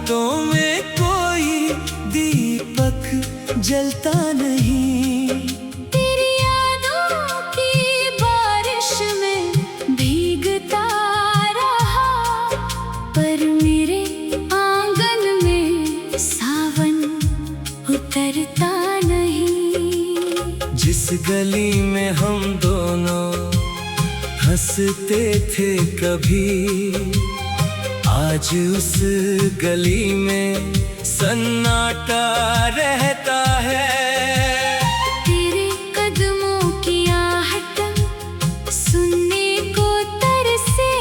रातों में कोई दीपक जलता नहीं। तेरी यादों की बारिश में भीगता रहा, पर मेरे आंगन में सावन उतरता नहीं। जिस गली में हम दोनों हंसते थे कभी, आज उस गली में सन्नाटा रहता है। तेरे कदमों की आहट सुनने को तरसे,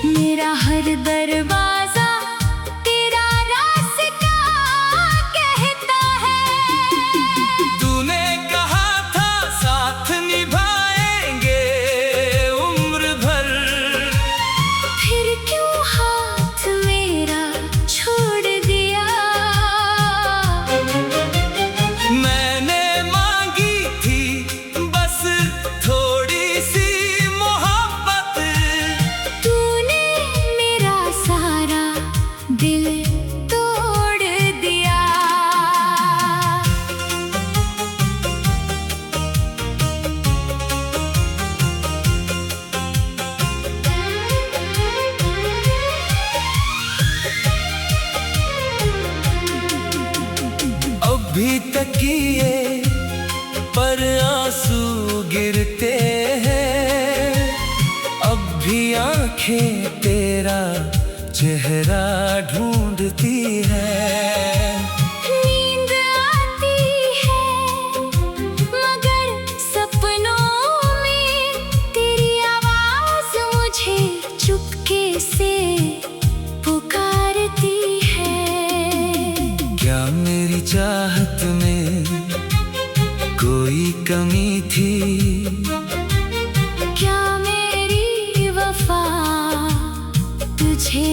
मेरा हर दरवाजा तेरा रास्ता कहता है। तूने कहा था साथ निभाएंगे उम्र भर, फिर क्यों हाथ मेरा छोड़ दिया। मैंने मांगी थी बस थोड़ी सी मोहब्बत, तूने मेरा सारा दिल तोड़ दिया। अभी तकिए पर आंसू गिरते हैं, अब भी आंखें तेरा चेहरा ढूंढती है। नींद आती है मगर सपनों में तेरी आवाज मुझे चुपके से पुकारती है। क्या मेरी चाहत में कोई कमी थी? क्या मेरी वफा तुझे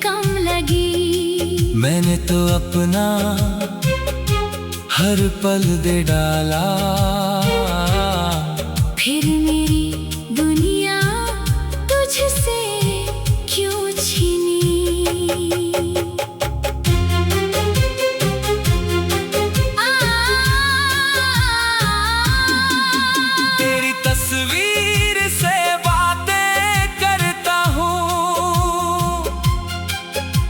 कम लगी? मैंने तो अपना हर पल दे डाला, फिर मेरी दुनिया तुझसे क्यों छीनी? तेरी तस्वीर से बातें करता हूँ,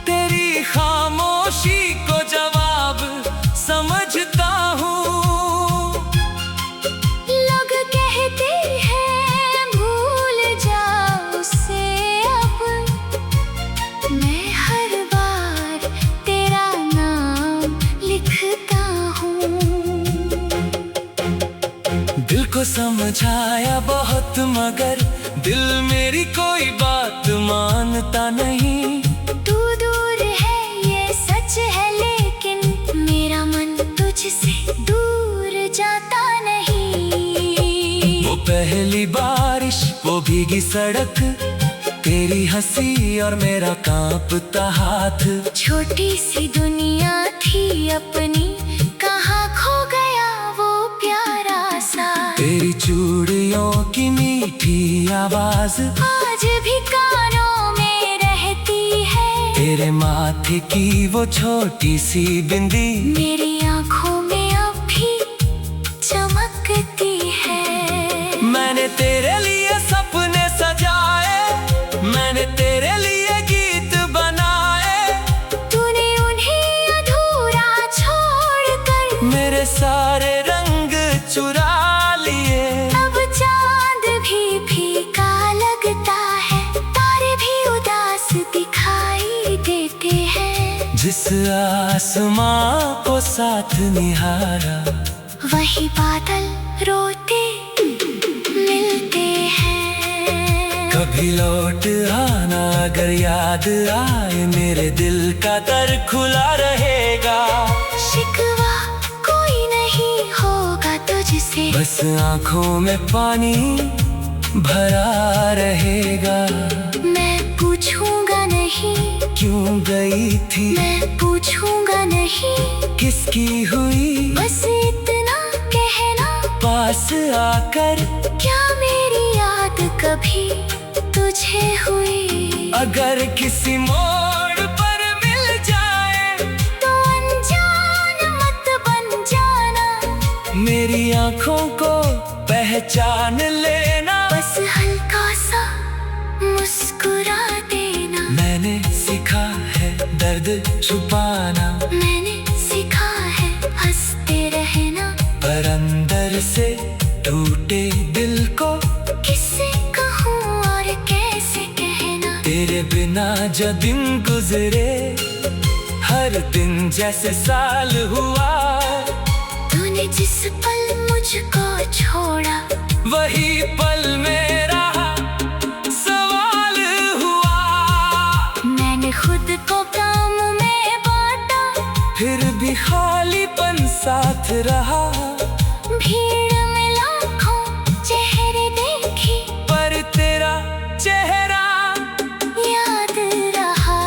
तेरी खामोशी को जवाब समझता हूँ। लोग कहते हैं भूल जाओ उसे अब, मैं हर बार तेरा नाम लिखता हूँ। दिल को समझाया बहुत मगर दिल मेरी कोई बात मानता नहीं। तू दूर है ये सच है, लेकिन मेरा मन तुझसे दूर जाता नहीं। वो पहली बारिश, वो भीगी सड़क, तेरी हंसी और मेरा कांपता हाथ। छोटी सी दुनिया थी अपनी, कहाँ खो गया वो प्यारा सा। तेरी चूड़ियों की मीठी आवाज आज भी कानों में रहती है, तेरे माथे की वो छोटी सी बिंदी मेरी आंखों में अब भी चमकती है। मैंने तेरे लिए सपने सजाए, मैंने तेरे लिए गीत बनाए, तूने उन्हें अधूरा छोड़कर मेरे सारे रंग चुरा लिए। अब चांद भी फीका लगता है, तारे भी उदास दिखाई देते हैं। जिस आसमां को साथ निहारा, वही बादल रोते मिलते हैं। कभी लौट आना अगर याद आए, मेरे दिल का दर खुला रहेगा। शिकवा कोई नहीं होगा तुझसे, बस आंखों में पानी भरा रहेगा। मैं पूछूंगा नहीं क्यों गई थी, मैं पूछूंगा नहीं किसकी हुई, बस इतना कहना पास आकर क्या मेरी याद कभी तुझे हुई। अगर किसी मोड़ पर मिल जाए पहचान लेना, बस हल्का सा मुस्कुरा देना। मैंने सीखा है दर्द छुपाना, मैंने सीखा है हंसते रहना। पर अंदर से टूटे दिल को किससे कहूँ और कैसे कहना। तेरे बिना जो दिन गुजरे, हर दिन जैसे साल हुआ। तूने जिस पल मुझको छोड़ा, वही पल मेरा सवाल हुआ। मैंने खुद को काम में बांटा, फिर भी खालीपन साथ रहा। भीड़ में लाखों चेहरे देखे, पर तेरा चेहरा याद रहा।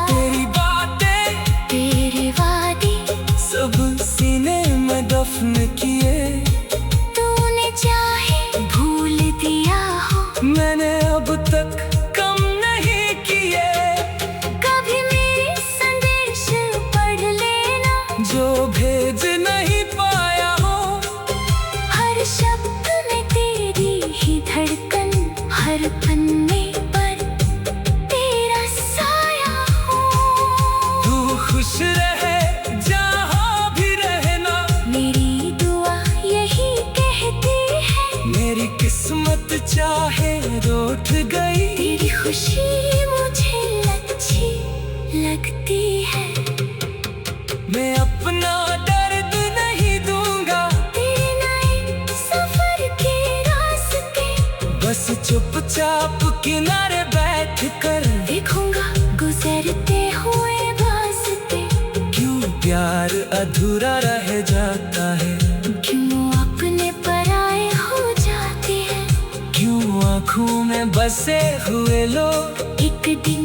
तेरी बातें, तेरे वादे सब सीने में दफन किए। तूने चाहे भूल दिया हो, मैंने अब तक कम नहीं किए। कभी मेरे संदेश पढ़ लेना, जो भेज नहीं पाया हो, हर शब्द में तेरी ही धड़कन, हर पन्ने पर तेरा साया हो। तू खुश रहे जहाँ भी रहना, मेरी दुआ यही कहती है। मेरी किस्मत चाहे रूठ गई, तेरी खुशी मुझे अच्छी लगती है। मैं अपना दर्द नहीं दूंगा, तेरे नए सफर के रास्ते बस चुपचाप किनारे बैठ कर देखूंगा गुजरते हुए वास्ते। क्यों प्यार अधूरा रह जाता है, क्यों अपने पराए हो जाते हैं। क्यों आँखों में बसे हुए लोग एक दिन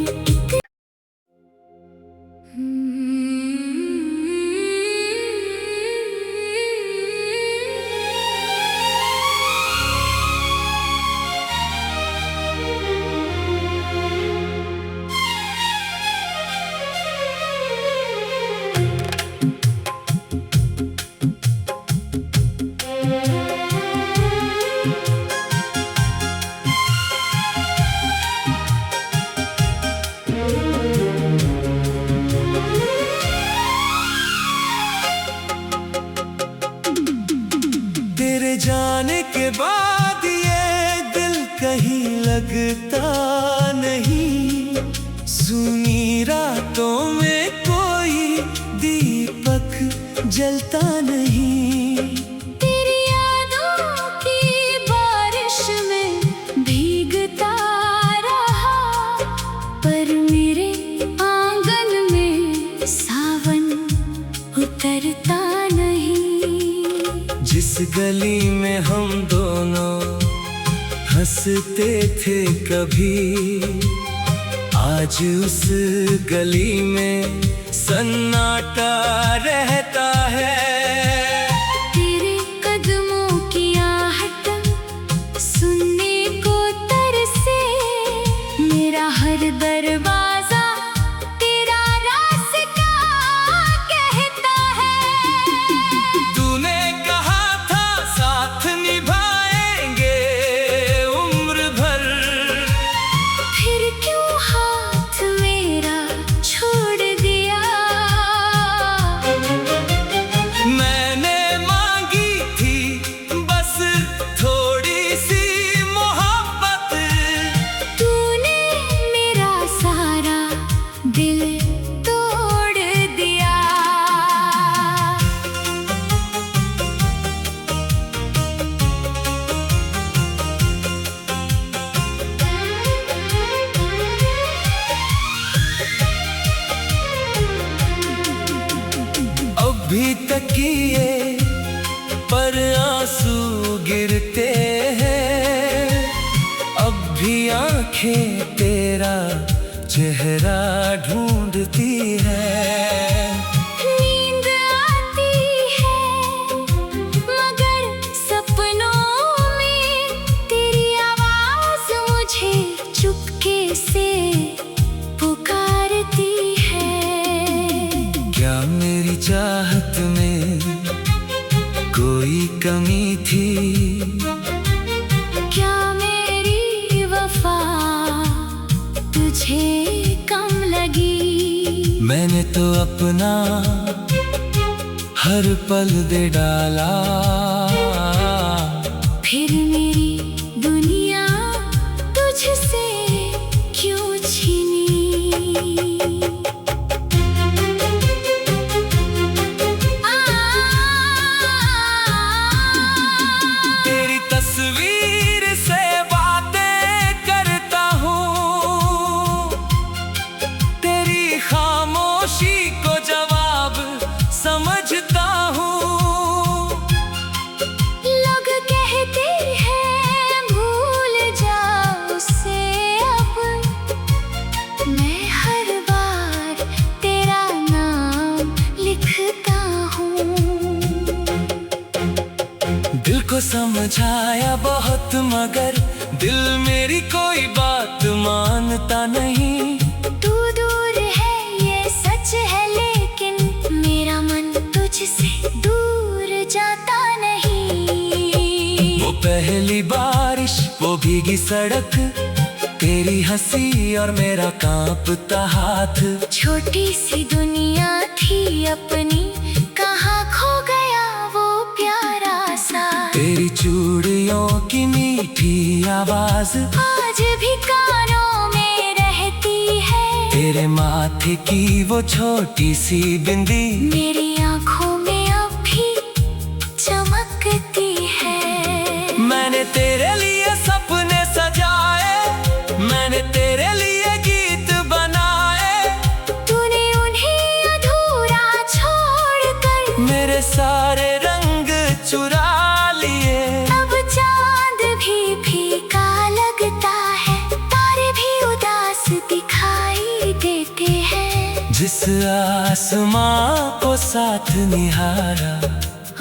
तेरे जाने के बाद ये दिल कहीं लगता नहीं। सुनी रातों में कोई दीपक जलता नहीं। तेरी यादों की बारिश में भीगता रहा, पर मेरे आंगन में सावन उतरता नहीं। जिस गली में हम दोनों हंसते थे कभी, आज उस गली में सन्नाटा रहता है। तेरे कदमों की आहट सुनने को तरसे, मेरा हर दरवाजा तेरा रास्ता कहता है। तूने कहा था साथ निभाएंगे उम्र भर, फिर क्यों हाथ मेरा छोड़ दिया। मैंने मांगी थी बस थोड़ी सी मोहब्बत, तूने मेरा सारा दिल तोड़ दिया। अभी तकिए पर आंसू गिरते हैं, अब भी आंखें तेरा चेहरा ढूंढती है। नींद आती है मगर सपनों में तेरी आवाज मुझे चुपके से पुकारती है। क्या मेरी चाहत में कोई कमी थी? मैंने तो अपना हर पल दे डाला, फिर मेरी दुनिया तुझसे क्यों छीनी। तेरी तस्वीर से बातें करता हूँ, तेरी खामोशी को जवाब समझता हूँ। लोग कहते हैं भूल जाओ उसे अब, मैं हर बार तेरा नाम लिखता हूँ। दिल को समझाया बहुत मगर दिल मेरी कोई बात मानता नहीं। तू दूर है ये सच है, लेकिन मेरा मन तुझसे दूर जाता नहीं। वो पहली बारिश, वो भीगी सड़क, तेरी हंसी और मेरा कांपता हाथ। छोटी सी दुनिया थी अपनी, कहाँ खो गया वो प्यारा सा। तेरी चूड़ियों की मीठी आवाज आज भी कानों में रहती है, तेरे माथे की वो छोटी सी बिंदी मेरी आँखों में अब भी चमकती है। मैंने तेरे लिए सपने सजाए, मैंने तेरे लिए गीत बनाए, तूने उन्हें अधूरा छोड़कर मेरे सारे रंग चुरा लिए। अब चांद भी फीका लगता है, तारे भी उदास दिखाई देते हैं। जिस आसमां को साथ निहारा,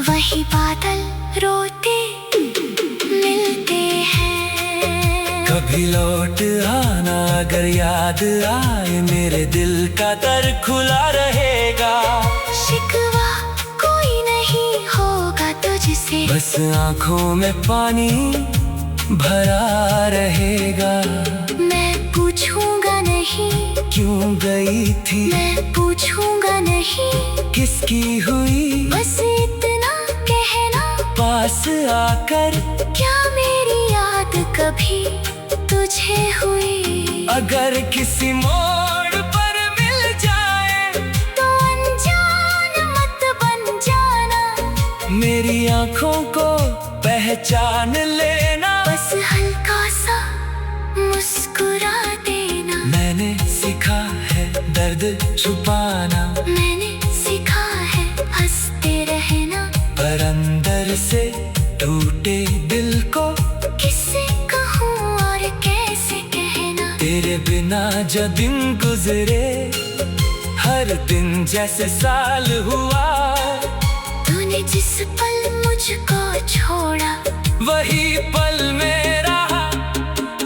वही बादल रोते मिलते हैं। कभी लौट आना अगर याद आए, मेरे दिल का दर खुला रहेगा। शिकवा कोई नहीं होगा तुझसे, बस आंखों में पानी भरा रहेगा। मैं पूछूंगा नहीं क्यों गई थी, मैं पूछूंगा नहीं किसकी हुई, बस इतना कहना पास आकर क्या मेरी याद कभी तुझे हुई। अगर किसी मोड़ पर मिल जाए तो अनजान मत बन जाना, मेरी आंखों को पहचान लेना। बस हल्का सा मुस्कुरा देना। मैंने सीखा है दर्द छुपाना, मैंने सीखा है हंसते रहना, पर अंदर से टूटे दिल को किससे कहूँ और कैसे कहना। तेरे बिना जो दिन गुजरे, हर दिन जैसे साल हुआ। तूने जिस पल मुझको छोड़ा, वही पल मेरा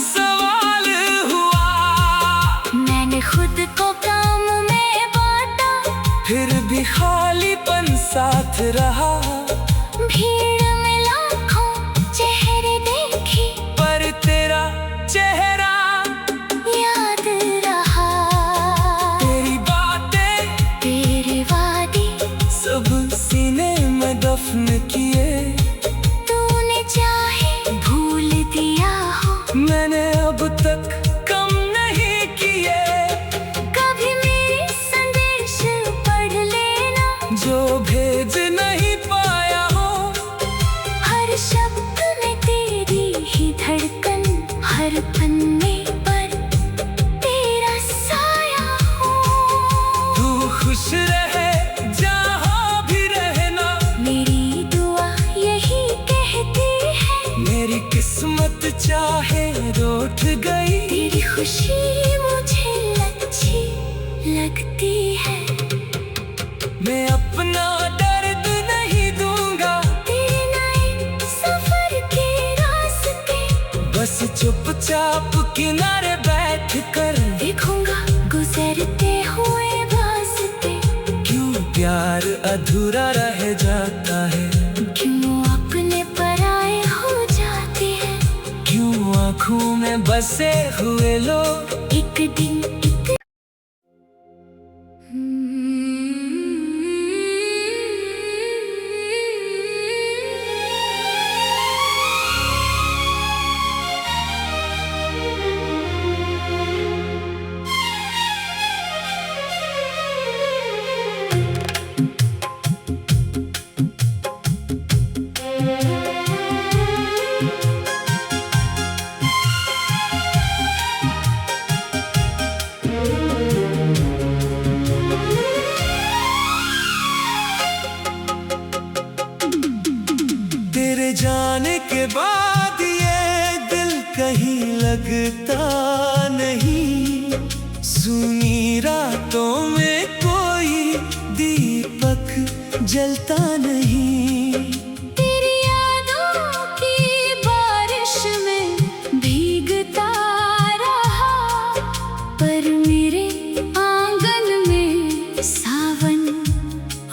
सवाल हुआ। मैंने खुद को काम में बांटा, फिर भी खालीपन साथ रहा। भीड़ में लाखों चेहरे देखी, पर तेरा चेहरा याद रहा। तेरी बातें तेरे वादे सब सीने में दफन किए। तूने चाहे भूल दिया हो, मैंने अब तक कम नहीं किए। कभी मेरे संदेश पढ़ लेना, जो भेज नहीं पाया हो, हर शब्द में तेरी ही धड़कन, हर पन्ने पर तेरा साया हो। तू खुश रहे जहाँ भी रहना, मेरी दुआ यही कहती है, मेरी किस्मत चाहे रूठ गई। तेरी खुशी मुझे अच्छी लगती है। मैं अपना दर्द नहीं दूंगा, तेरे नए सफर के रास्ते बस चुपचाप किनारे बैठ कर देखूंगा गुजरते हुए वास्ते। क्यों प्यार अधूरा रह जाता है, क्यों अपने पराए हो जाते हैं, क्यों आँखों में बसे हुए लोग एक दिन सावन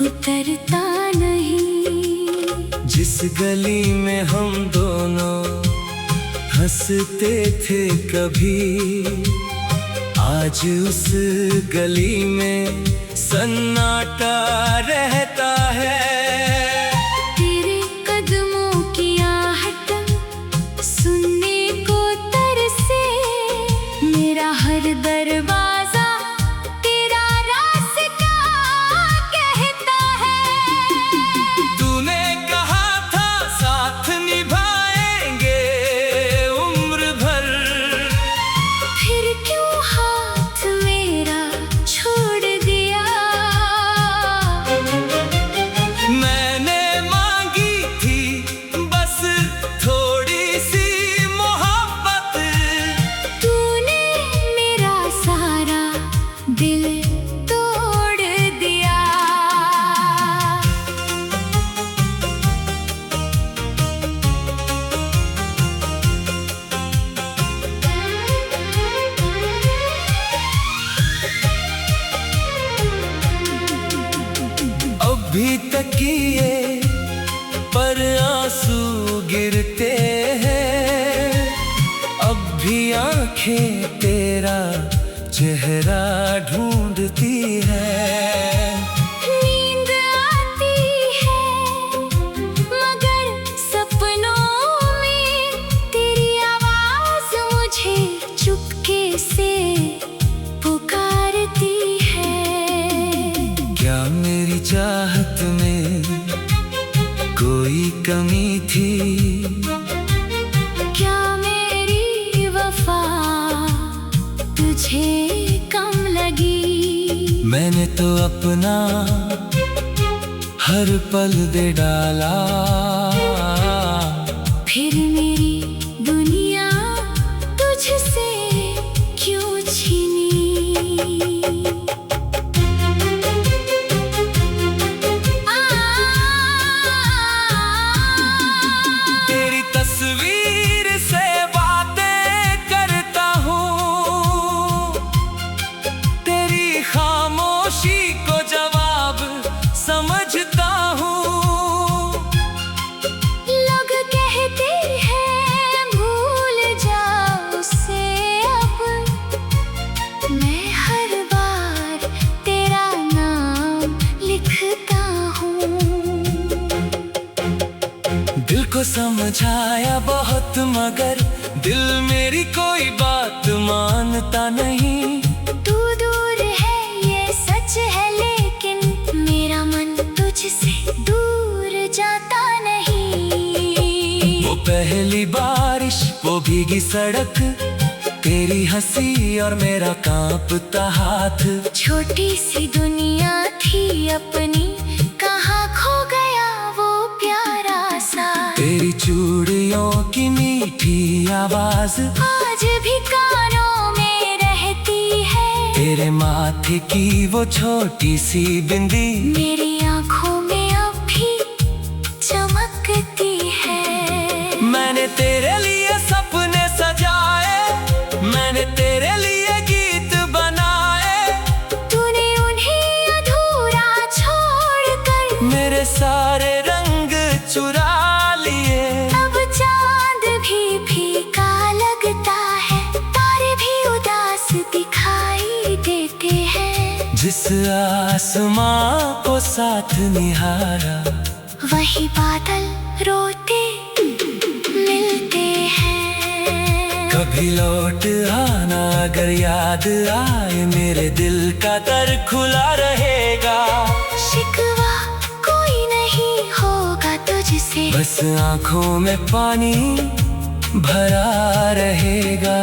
उतरता नहीं। जिस गली में हम दोनों हंसते थे कभी, आज उस गली में सन्नाटा रहता है। तेरे कदमों की आहट सुनने को तरसे, मेरा हर दरवाजा तेरा रास्ता कहता है। तूने कहा था साथ निभाएंगे उम्र भर, फिर क्यों हाथ मेरा छोड़ दिया। मैंने मांगी थी बस थोड़ी सी मोहब्बत, तूने मेरा सारा दिल तोड़ दिया। अभी तकिए पर आंसू गिरते हैं, अब भी आंखें तेरा चेहरा ढूंढती है। नींद आती है मगर सपनों में तेरी आवाज मुझे चुपके से पुकारती है। क्या मेरी चाहत में कोई कमी थी? क्या मेरी वफा तुझे कम लगी? मैंने तो अपना हर पल दे डाला, फिर मेरी दुनिया तुझसे क्यों छीनी? तेरी तस्वीर से बातें करता हूँ, तेरी खामोशी को जवाब समझता हूँ। लोग कहते हैं भूल जाओ उसे अब, मैं हर बार तेरा नाम लिखता हूँ। दिल को समझाया बहुत मगर दिल मेरी कोई बात मानता नहीं। तू दूर है ये सच है, लेकिन मेरा मन तुझसे दूर जाता नहीं। वो पहली बारिश, वो भीगी सड़क, तेरी हंसी और मेरा कांपता हाथ। छोटी सी दुनिया थी अपनी, कहाँ खो गया वो प्यारा सा। तेरी चूड़ियों की मीठी आवाज आज भी कानों में रहती है। तेरे माथे की वो छोटी सी बिंदी मेरी आँखों में अब भी चमकती है। मैंने तेरे लिए सपने सजाए, मैंने तेरे लिए गीत बनाए। तूने उन्हें अधूरा छोड़कर मेरे सारे रंग चुरा लिए। अब चांद भी फीका लगता है, तारे भी उदास दिखाई देते हैं। जिस आसमां को साथ निहारा, वही बादल रोते मिलते हैं। कभी लौट आना अगर याद आए, मेरे दिल का दर खुला रहेगा। शिकवा कोई नहीं होगा तुझसे, बस आंखों में पानी भरा रहेगा।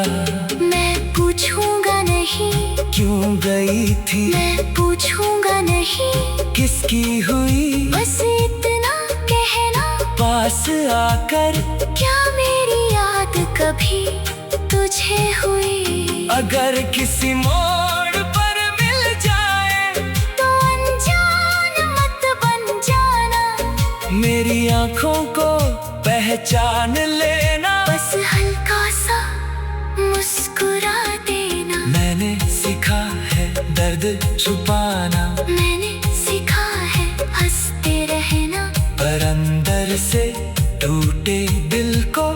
मैं पूछूंगा नहीं क्यों गई थी, मैं पूछूंगा नहीं किसकी हुई, बस इतना कहना पास आकर क्या मेरी याद कभी तुझे हुई। अगर किसी मोड़ पर मिल जाए तो अनजान मत बन जाना, मेरी आंखों को पहचान लेना। बस हल्का सा मुस्कुरा देना। मैंने सीखा है दर्द छुपाना मैंने सीखा है हंसते रहना, पर अंदर से टूटे दिल को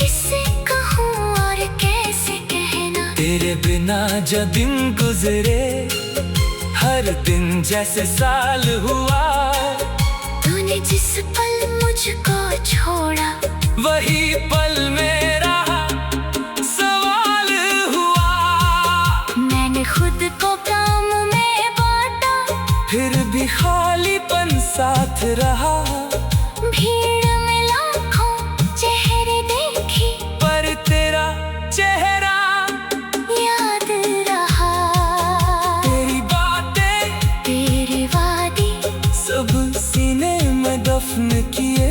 किससे कहूँ और कैसे कहना। तेरे बिना जो दिन गुजरे हर दिन जैसे साल हुआ, तूने जिस पल मुझको छोड़ा वही पल मेरा सवाल हुआ। मैंने खुद को काम में बांटा, फिर भी खालीपन साथ रहा। भीड़ में लाखों चेहरे देखी, पर तेरा चेहरा याद रहा। तेरी बातें तेरे वादे सब सीने में दफन किए।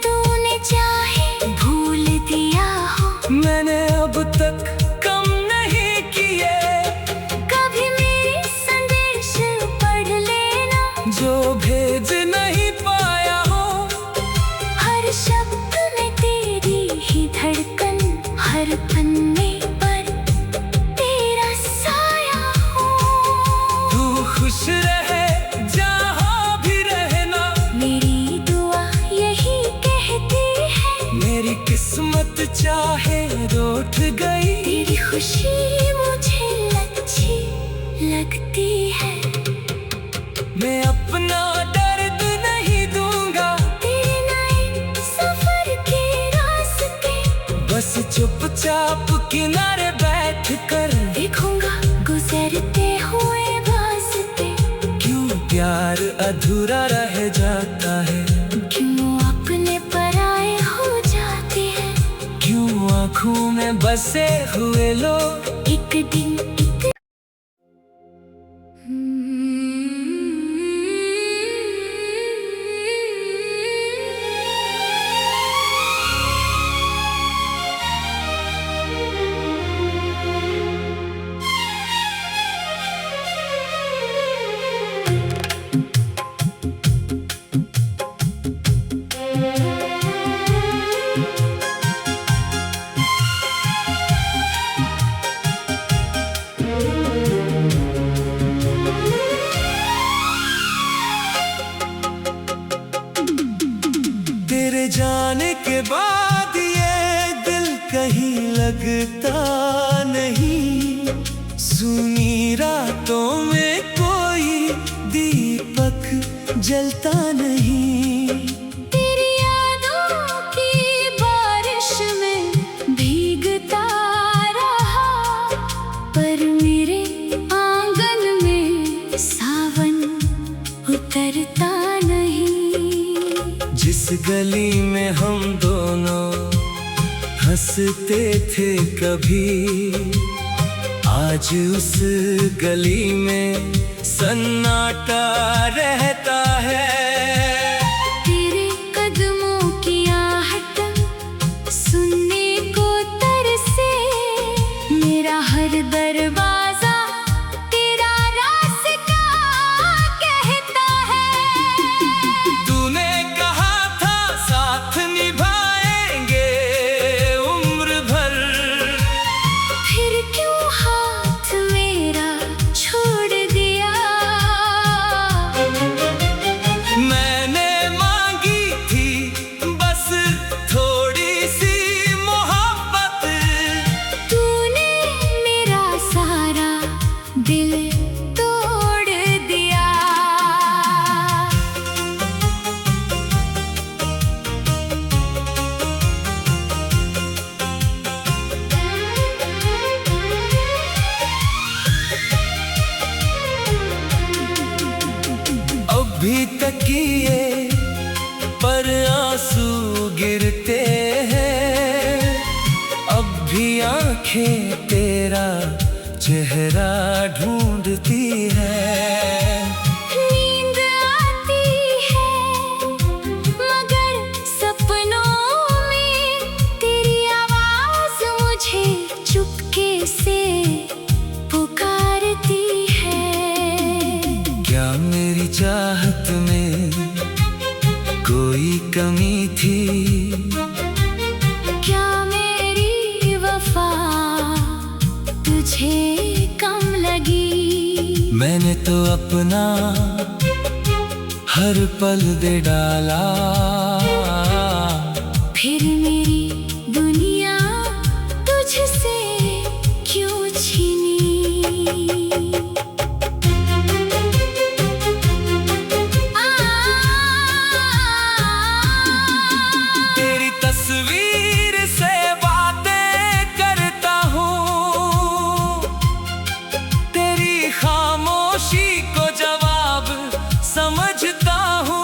तूने चाहे भूल दिया हो, मैंने अब तक कम नहीं किए। कभी मेरे संदेश पढ़ लेना, जो भेज नहीं पाया हो, हर शब्द में तेरी ही धड़कन, हर पन्ने पर तेरा साया हो। तू खुश रहे जहाँ भी रहना, मेरी दुआ यही कहती है, मेरी किस्मत चाहे रूठ गई। तेरी खुशी मुझे अच्छी लगती है। मैं अपना दर्द नहीं दूंगा, तेरे नए सफर के रास्ते बस चुपचाप किनारे बैठ कर देखूंगा गुजरते हुए वास्ते। क्यों प्यार अधूरा रह जाता है, क्यों अपने पराए हो जाते हैं, क्यों आँखों में बसे हुए लोग एक दिन तेरे जाने के बाद ये दिल कहीं लगता नहीं। सुनी रातों में कोई दीपक जलता नहीं। तेरी यादों की बारिश में भीगता रहा, पर मेरे आंगन में सावन उतरता नहीं। जिस गली में हम दोनों हंसते थे कभी, आज उस गली में सन्नाटा रहता है। तेरे कदमों की आहट सुनने को तरसे, मेरा हर दरवाजा तेरा रास्ता कहता है। तूने कहा था साथ निभाएंगे उम्र भर, फिर क्यों हाथ मेरा छोड़ दिया। मैंने मांगी थी बस थोड़ी सी मोहब्बत, तूने मेरा सारा दिल तोड़ दिया। अभी तकिए पर आंसू गिरते हैं, अब भी आंखें तेरा चेहरा ढूंढती है। नींद आती है मगर सपनों में तेरी आवाज मुझे चुपके से पुकारती है। क्या मेरी चाहत में कोई कमी थी, क्या मेरी वफा तुझे कम लगी। मैंने तो अपना हर पल दे डाला, फिर मेरी दुनिया तुझसे क्यों छीनी। तेरी तस्वीर से बातें करता हूँ, तेरी खामोशी को जवाब समझता हूँ।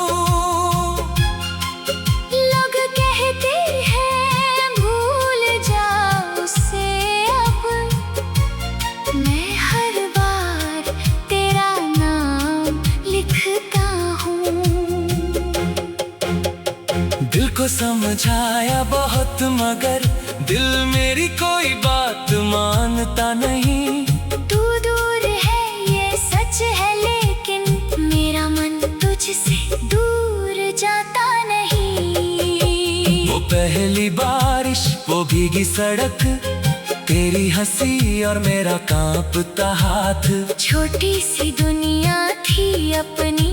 लोग कहते हैं भूल जाओ उसे अब, मैं हर बार तेरा नाम लिखता हूँ। दिल को समझाया बहुत मगर दिल मेरी कोई बात मानता नहीं। तू दूर है ये सच है, लेकिन मेरा मन तुझसे दूर जाता नहीं। वो पहली बारिश, वो भीगी सड़क, तेरी हंसी और मेरा कांपता हाथ। छोटी सी दुनिया थी अपनी,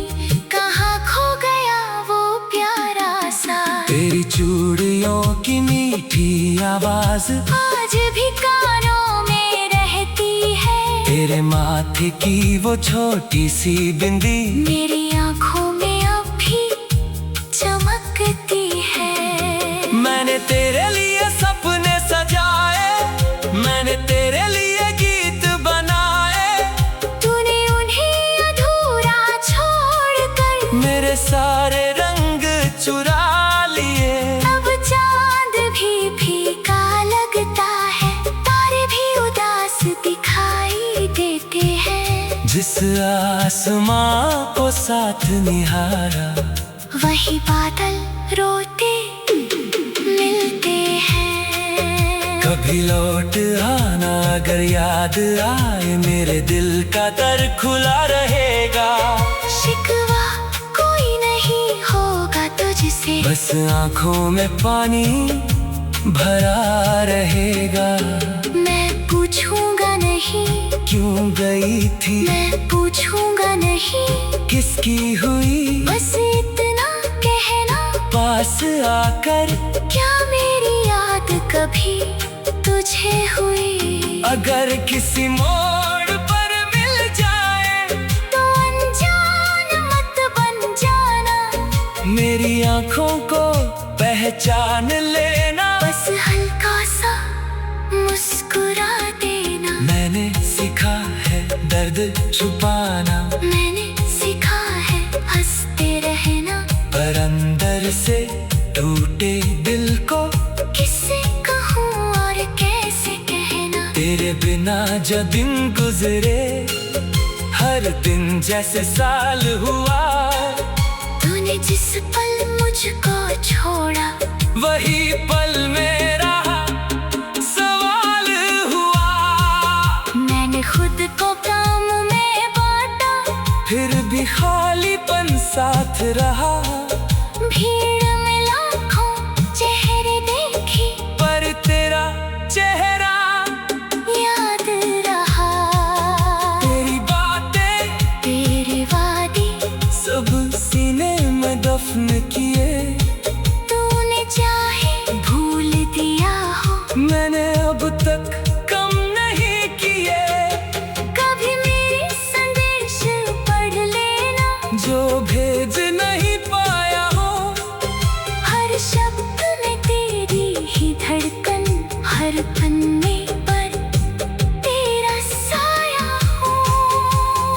कहाँ खो गया वो प्यारा सा। तेरी चूड़ियों की मीठी आवाज आज भी कानों में रहती है, तेरे माथे की वो छोटी सी बिंदी मेरी आँखों में अब भी चमकती है। मैंने तेरे लिए सपने सजाए, मैंने तेरे लिए गीत बनाए, तूने उन्हें अधूरा छोड़कर मेरे सारे रंग चुरा लिए। अब चांद भी फीका लगता है, तारे भी उदास दिखाई देते हैं। जिस आसमां को साथ निहारा, वही बादल रोते मिलते हैं। कभी लौट आना अगर याद आए, मेरे दिल का दर खुला रहेगा। शिकवा कोई नहीं होगा तुझसे, बस आँखों में पानी भरा रहेगा। मैं पूछूंगा नहीं क्यों गई थी, मैं पूछूंगा नहीं किसकी हुई, बस इतना कहना पास आकर क्या मेरी याद कभी तुझे हुई। अगर किसी मोड़ पर मिल जाए तो अनजान मत बन जाना, मेरी आँखों को पहचान लेना। बस हल्का सा मुस्कुरा देना। मैंने सीखा है दर्द छुपाना, मैंने सीखा है हंसते रहना, पर अंदर से टूटे दिल को किससे कहूँ और कैसे कहना। तेरे बिना जो दिन गुजरे, हर दिन जैसे साल हुआ। तूने जिस पल मुझको छोड़ा, वही पल मेरा सवाल हुआ। मैंने खुद को काम में बांटा, फिर भी खालीपन साथ रहा। भीड़ में लाखों चेहरे देखे, पर तेरा चेहरा याद रहा। तेरी बातें, तेरे वादे सब सीने में दफन किए। तूने चाहे भूल दिया हो, मैंने अब तक कम नहीं किए। कभी मेरे संदेश पढ़ लेना, जो भेज नहीं पाया हो, हर शब्द में तेरी ही धड़कन, हर पन्ने पर तेरा साया हो।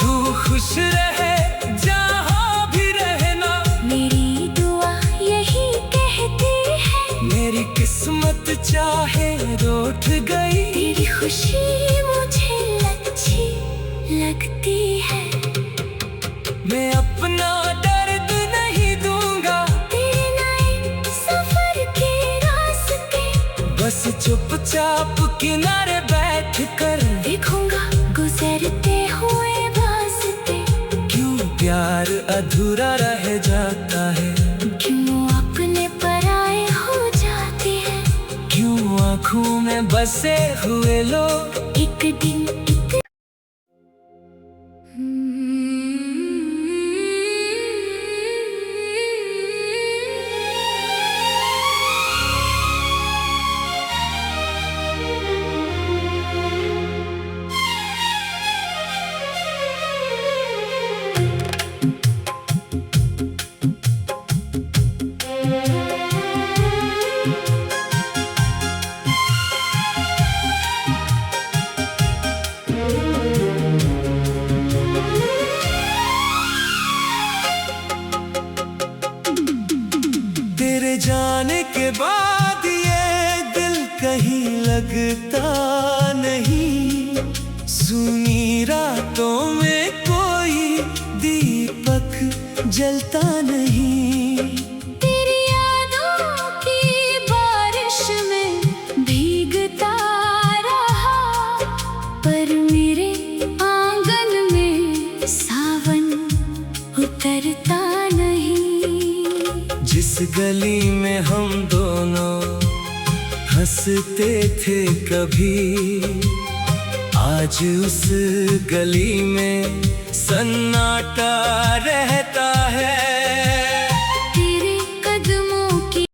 तू खुश रहे जहाँ भी रहना, मेरी दुआ यही कहती है, मेरी किस्मत चाहे रूठ गई। तेरी खुशी मुझे अच्छी लगती है। मैं अपना दर्द नहीं दूंगा, तेरे नए सफर के रास्ते बस चुपचाप किनारे बैठ कर देखूंगा गुजरते हुए वास्ते। क्यों प्यार अधूरा रह जाता है, क्यों अपने पराए हो जाते हैं, क्यों आँखों में बसे हुए लोग एक दिन एक जाने के बाद ये दिल कहीं लगता नहीं। सूनी रातों में कोई दीपक जलता नहीं। तेरी यादों की बारिश में भीगता रहा, पर मेरे आंगन में सावन उतरता नहीं। जिस गली में हम दोनों हंसते थे कभी, आज उस गली में सन्नाटा रहता है।